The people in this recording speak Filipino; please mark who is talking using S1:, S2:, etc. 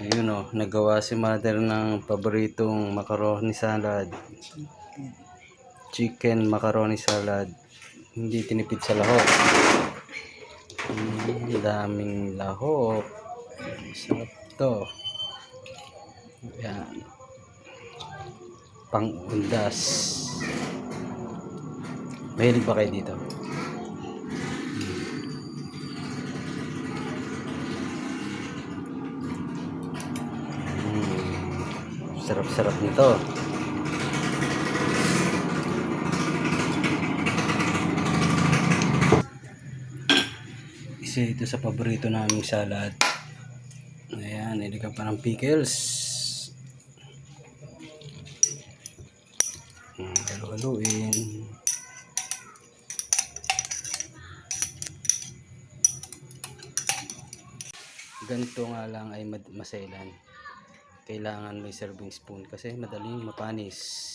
S1: Ayun o, nagawa si mother ng paboritong macaroni salad. Chicken macaroni salad. Hindi tinipid sa lahok. Daming lahok. Sarap to. Yan. Pang-undas. Mahilig ba kayo dito? Sarap-sarap nito. Isa ito sa paborito naming salad. Ayan, ilagyan pa ng pickles. Halu-haluin. Ganito nga lang ay masailan. Kailangan may serving spoon kasi madaling mapanis.